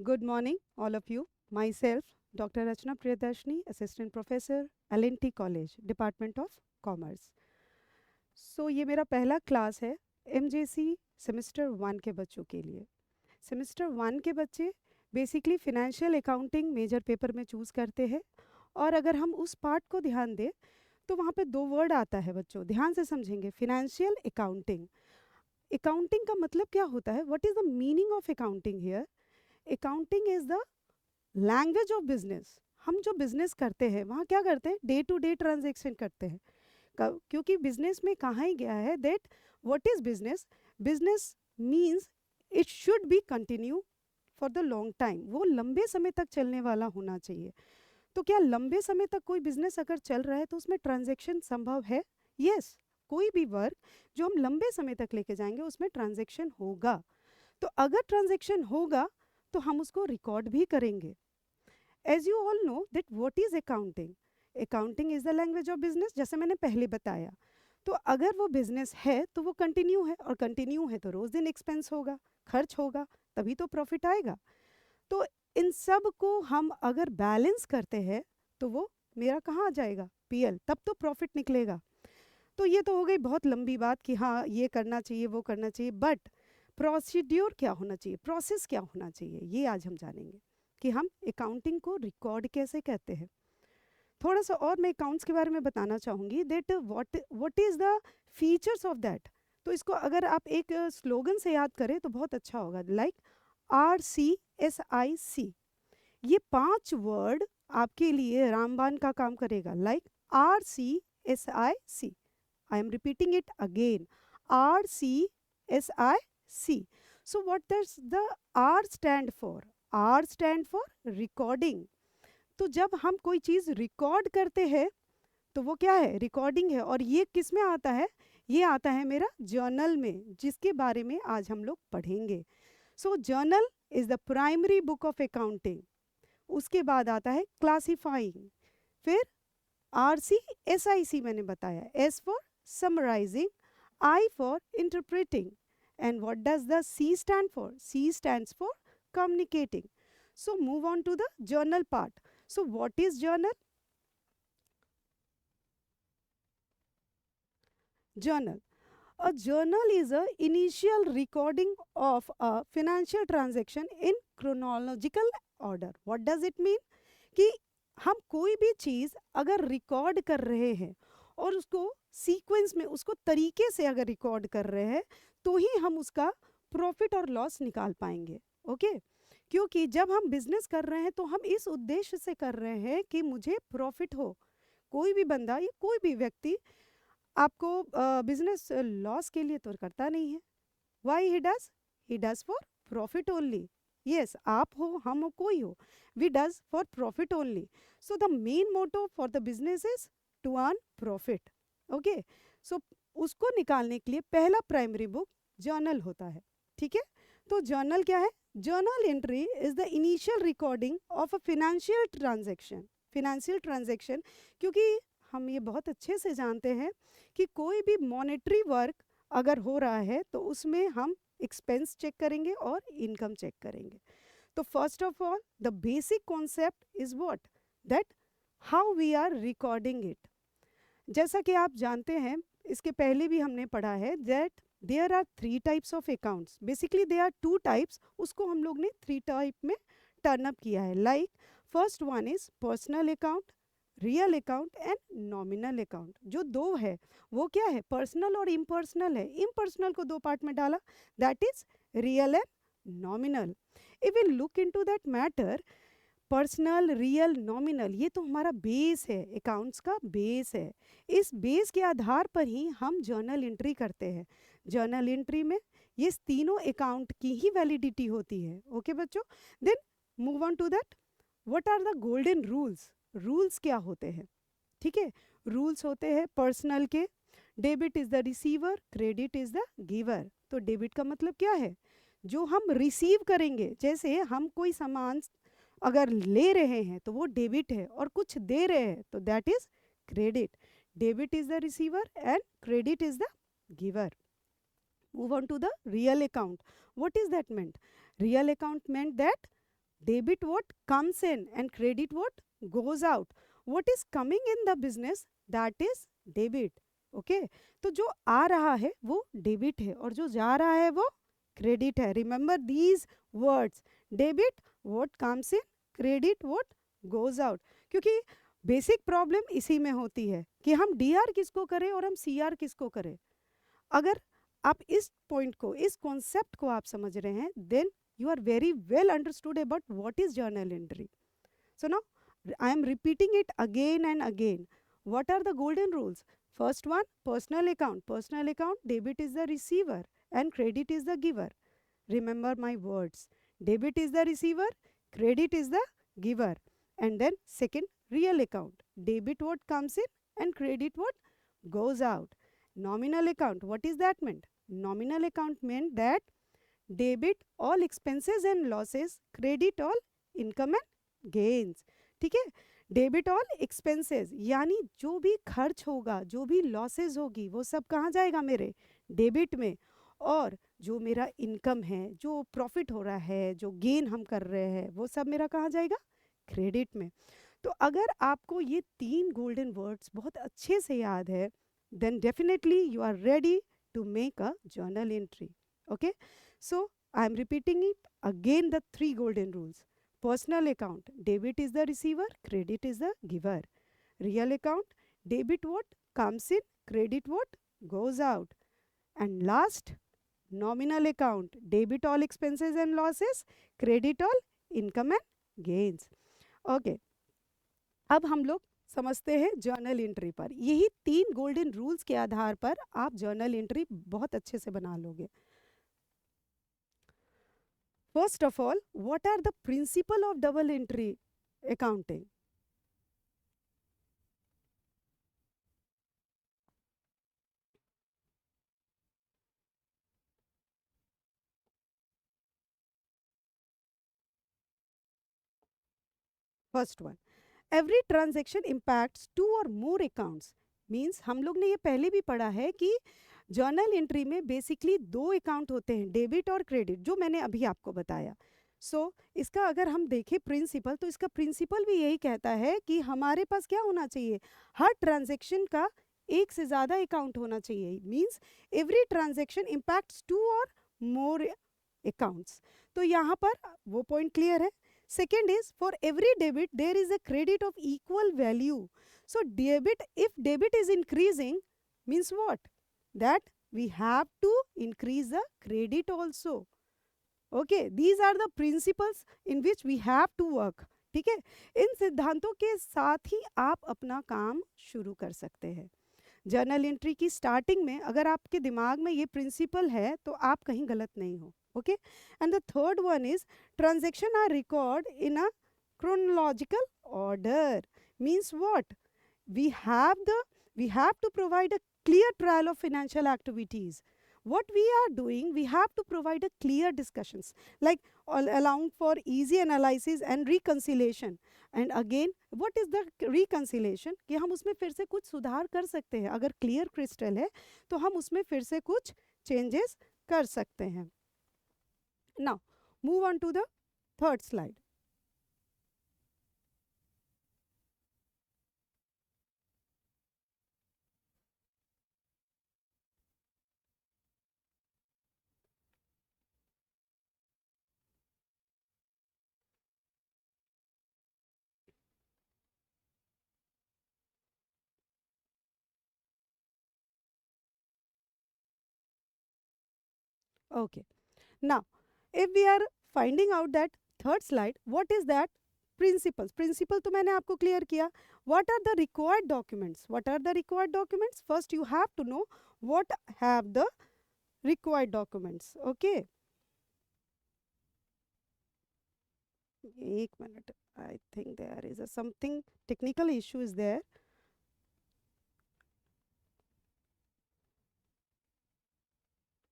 Good morning, all of you. Myself, Dr. Rachna Priyadarshini, Assistant Professor, L&T College, Department of Commerce. ये मेरा पहला class है MJC semester 1 के बच्चों के लिए। सेमेस्टर 1 के बच्चे basically financial accounting major paper में चूज़ करते हैं, और अगर हम उस पार्ट को ध्यान दें तो वहाँ पे दो वर्ड आता है बच्चों, ध्यान से समझेंगे। फिनेंशियल अकाउंटिंग, अकाउंटिंग का मतलब क्या होता है? What is the meaning of accounting here? Accounting is the language of business. हम जो बिजनेस करते हैं वहाँ क्या करते हैं? डे टू डे ट्रांजेक्शन करते हैं। क्योंकि बिजनेस में कहा ही गया है that what is business? Business means it should be continue for the long time, वो लंबे समय तक चलने वाला होना चाहिए। तो क्या लंबे समय तक कोई बिजनेस अगर चल रहा है तो उसमें ट्रांजेक्शन संभव है? यस, कोई भी वर्क जो हम लंबे समय तक लेके जाएंगे उसमें ट्रांजेक्शन होगा। तो अगर ट्रांजेक्शन होगा तो हम उसको रिकॉर्ड भी करेंगे। As you all know that what is accounting? Accounting is the language of business, जैसे मैंने पहले बताया। तो अगर वो बिजनेस है तो वो कंटिन्यू है, और कंटिन्यू है तो रोज दिन एक्सपेंस होगा, खर्च होगा, तभी तो प्रॉफिट आएगा। तो इन सब को हम अगर बैलेंस करते हैं तो वो मेरा कहाँ आ जाएगा? पीएल, तब तो प्रॉफिट निकलेगा। तो ये तो हो गई बहुत लंबी बात कि हाँ ये करना चाहिए वो करना चाहिए, बट प्रोसीड्योर क्या होना चाहिए, प्रोसेस क्या होना चाहिए, ये आज हम जानेंगे कि हम अकाउंटिंग को रिकॉर्ड कैसे कहते हैं। थोड़ा सा और मैं अकाउंट्स के बारे में बताना चाहूँगी that what is the features of that. तो इसको अगर आप एक स्लोगन से याद करें तो बहुत अच्छा होगा, लाइक RCSIC। ये 5 वर्ड आपके लिए रामबाण का काम करेगा, like RCSIC। I am repeating it again. RCSIC. So what does the R stand for? R stand for recording. तो जब हम कोई चीज़ रिकॉर्ड करते हैं तो वो क्या है? रिकॉर्डिंग है। और ये किस में आता है? ये आता है मेरा जर्नल में, जिसके बारे में आज हम लोग पढ़ेंगे। So journal is the primary book of accounting. उसके बाद आता है क्लासिफाइंग, फिर RCSIC मैंने बताया, S for summarising, I for interpreting, and what does the C stand for? C stands for communicating. So move on to the journal part. So what is journal? Journal. A journal is a initial recording of a financial transaction in chronological order. What does it mean? कि हम कोई भी चीज़ अगर record कर रहे हैं और उसको सीक्वेंस में, उसको तरीके से अगर रिकॉर्ड कर रहे हैं तो ही हम उसका प्रॉफिट और लॉस निकाल पाएंगे। ओके, क्योंकि जब हम बिजनेस कर रहे हैं तो हम इस उद्देश्य से कर रहे हैं कि मुझे प्रॉफिट हो। कोई भी बंदा या कोई भी व्यक्ति आपको बिजनेस लॉस के लिए तो करता नहीं है। Why he does for profit only. Yes, आप हो, हम हो, कोई हो, we does for profit only. So the main motto for the business is to earn profit. Okay, so उसको निकालने के लिए पहला प्राइमरी बुक जर्नल होता है। ठीक है, तो जर्नल क्या है? Journal entry is the initial recording of a financial transaction. Financial transaction, क्योंकि हम ये बहुत अच्छे से जानते हैं कि कोई भी मॉनेटरी वर्क अगर हो रहा है तो उसमें हम एक्सपेंस चेक करेंगे और इनकम चेक करेंगे। तो first of all the basic concept is what? That how we are recording it. जैसा कि आप जानते हैं, इसके पहले भी हमने पढ़ा है that there are 3 types of accounts. Basically they are 2 types, उसको हम लोग ने 3 टाइप में टर्न अप किया है। Like first one is personal account, real account and nominal account. जो दो है वो क्या है? पर्सनल और इम्पर्सनल है। इम्पर्सनल को 2 पार्ट में डाला, that is real and nominal. If we look into that matter, personal, real, nominal, ये तो हमारा बेस है, अकाउंट्स का बेस है। इस बेस के आधार पर ही हम जर्नल एंट्री करते हैं। जर्नल एंट्री में ये तीनों अकाउंट की ही वैलिडिटी होती है। ओके बच्चों, then move on to that, what are the golden rules? Rules क्या होते हैं? ठीक है, रूल्स होते हैं पर्सनल के, debit is the receiver, credit is the giver. तो डेबिट का मतलब क्या है? जो हम रिसीव करेंगे, जैसे हम कोई सामान अगर ले रहे हैं तो वो डेबिट है, और कुछ दे रहे हैं तो that is credit. Debit is the receiver and credit is the giver. Move on to the real account. What is that meant? Real account meant that Debit what comes in and credit what goes out. What is coming in the business, that is debit. Okay तो जो आ रहा है वो debit है और जो जा रहा है वो क्रेडिट है. Remember these words, debit what comes in, credit what goes out. क्योंकि बेसिक प्रॉब्लम इसी में होती है कि हम डीआर किसको करें और हम सीआर किसको करें. अगर आप इस पॉइंट को, इस कॉन्सेप्ट को आप समझ रहे हैं, then you are very well understood about what is journal entry. So now I am repeating it again and again. What are the golden rules? First one, personal account. Personal account, debit is the receiver and credit is the giver. Remember my words. Debit is the receiver, credit is the giver. And then second, real account. Debit what comes in and credit what goes out. Nominal account, what is that meant? Nominal account meant that debit all expenses and losses, credit all income and gains. ठीक है, debit all expenses यानी जो भी खर्च होगा, जो भी losses होगी, वो सब कहाँ जाएगा, मेरे डेबिट में. और जो मेरा इनकम है, जो प्रॉफिट हो रहा है, जो गेन हम कर रहे हैं, वो सब मेरा कहाँ जाएगा, क्रेडिट में. तो अगर आपको ये 3 गोल्डन वर्ड्स बहुत अच्छे से याद है, then definitely you are ready to make a journal entry. Okay, so I am repeating it again, the 3 golden rules. Personal account, debit is the receiver, credit is the giver. Real account, debit what comes in, credit what goes out. And last, nominal account, debit all expenses and losses, credit all income and gains. Okay, अब हम लोग समझते हैं journal entry पर. यही 3 golden rules के आधार पर आप जर्नल एंट्री बहुत अच्छे से बना लोगे. First of all, what are the principle of double entry accounting? First one, every transaction impacts 2 or more accounts. Means हम लोग ने ये पहले भी पढ़ा है कि जर्नल एंट्री में बेसिकली 2 अकाउंट होते हैं, डेबिट और क्रेडिट, जो मैंने अभी आपको बताया. सो इसका अगर हम देखें प्रिंसिपल, तो इसका प्रिंसिपल भी यही कहता है कि हमारे पास क्या होना चाहिए, हर ट्रांजैक्शन का एक से ज़्यादा अकाउंट होना चाहिए. मीन्स एवरी ट्रांजैक्शन इम्पैक्ट्स 2 और मोर अकाउंट्स. तो यहाँ पर वो पॉइंट क्लियर है. Second is, for every debit there is a credit of equal value. So debit, if debit is increasing, means what, that we have to increase the credit also. Okay, these are the principles in which we have to work. ठीक है, इन सिद्धांतों के साथ ही आप अपना काम शुरू कर सकते हैं. जर्नल एंट्री की स्टार्टिंग में अगर आपके दिमाग में ये प्रिंसिपल है तो आप कहीं गलत नहीं हो. Okay, and the third one is, transaction are record in a chronological order. Means what, we have to provide a clear trail of financial activities. What we are doing, we have to provide a clear discussions, like allowing for easy analysis and reconciliation. And again, what is the reconciliation, कि हम उसमें फिर से कुछ सुधार कर सकते हैं. अगर क्लियर क्रिस्टल है तो हम उसमें फिर से कुछ चेंजेस कर सकते हैं. Now, move on to the third slide. Okay. Now, if we are finding out that third slide, what is that? Principles. Principle तो मैंने आपको clear किया. What are the required documents? What are the required documents? First, you have to know what have the required documents. Okay. एक minute. I think there is a something technical issue is there.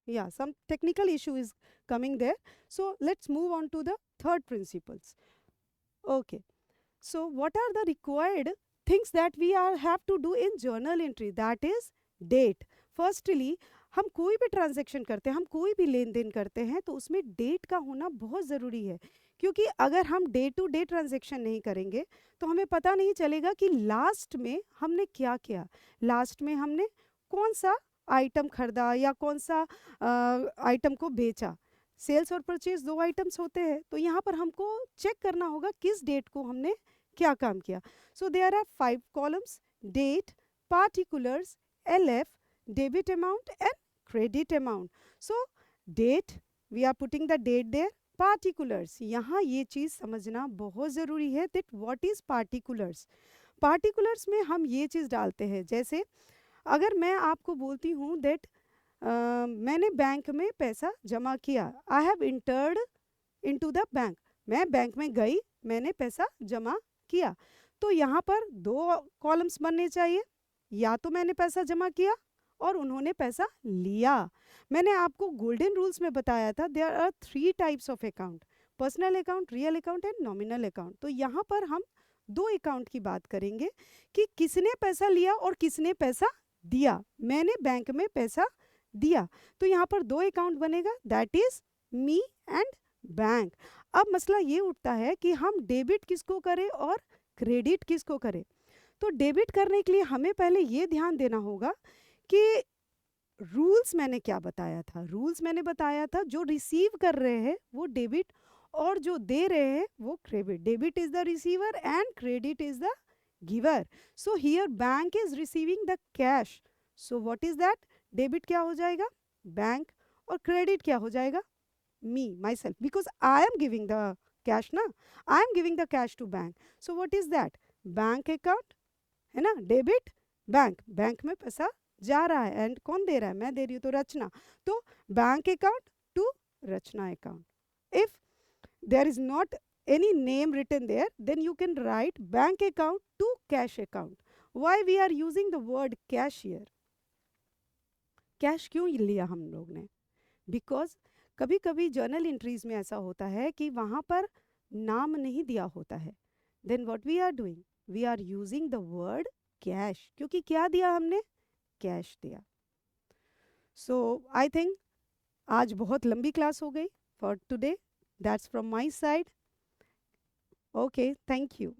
Yeah, some technical issue is coming there. So let's move on to the third principles. Okay. So what are the required things that we have to do in journal entry? That is date. Firstly, हम कोई भी transaction करते हैं, हम कोई भी लेन then करते हैं, तो उसमें डेट का होना बहुत ज़रूरी है, क्योंकि अगर हम डे टू डे ट्रांजैक्शन नहीं करेंगे तो हमें पता नहीं चलेगा कि लास्ट में हमने क्या किया, लास्ट में हमने कौन सा आइटम खरीदा या कौन सा आइटम को बेचा। सेल्स और परचेज दो आइटम्स होते हैं, तो यहाँ पर हमको चेक करना होगा किस डेट को हमने क्या काम किया। So there are 5 columns: date, particulars, LF, debit amount and credit amount. So date, we are putting the date there. Particulars, यहाँ ये चीज़ समझना बहुत ज़रूरी है that what is particulars. Particulars में हम ये चीज़ डालते हैं, जैसे अगर मैं आपको बोलती हूँ that मैंने बैंक में पैसा जमा किया, I have entered into the bank, मैं बैंक में गई, मैंने पैसा जमा किया, तो यहाँ पर दो कॉलम्स बनने चाहिए, या तो मैंने पैसा जमा किया और उन्होंने पैसा लिया। मैंने आपको गोल्डन रूल्स में बताया था there are 3 types of account: personal account, real account and nominal account. तो यहाँ पर हम दो अकाउंट की बात करेंगे कि किसने पैसा लिया और किसने पैसा दिया। मैंने बैंक में पैसा दिया, तो यहाँ पर दो अकाउंट बनेगा, that is me and bank. अब मसला ये उठता है कि हम डेबिट किसको करें और क्रेडिट किसको करें। तो डेबिट करने के लिए हमें पहले ये ध्यान देना होगा कि रूल्स मैंने क्या बताया था। रूल्स मैंने बताया था जो रिसीव कर रहे हैं वो डेबिट और जो दे रहे हैं वो credit. Debit is the receiver and credit is the giver. So here bank is receiving the cash, so what is that, debit क्या हो जाएगा, बैंक, और क्रेडिट क्या हो जाएगा, me myself, because I am giving the cash ना, I am giving the cash to bank. So what is that, bank account है ना, डेबिट बैंक, बैंक में पैसा जा रहा है एंड कौन दे रहा है, मैं दे रही हूँ, तो रचना, तो bank account to Rachna account. If there is not any name written there, then you can write bank account to cash account. Why we are using the word cash here? Cash क्यों लिया हम लोग ने, बिकॉज कभी कभी journal entries में ऐसा होता है कि वहाँ पर नाम नहीं दिया होता है, then what we are doing, we are using the word cash, क्योंकि क्या दिया हमने, कैश दिया। सो आई थिंक आज बहुत लंबी क्लास हो गई for today, that's from my side. Okay, thank you.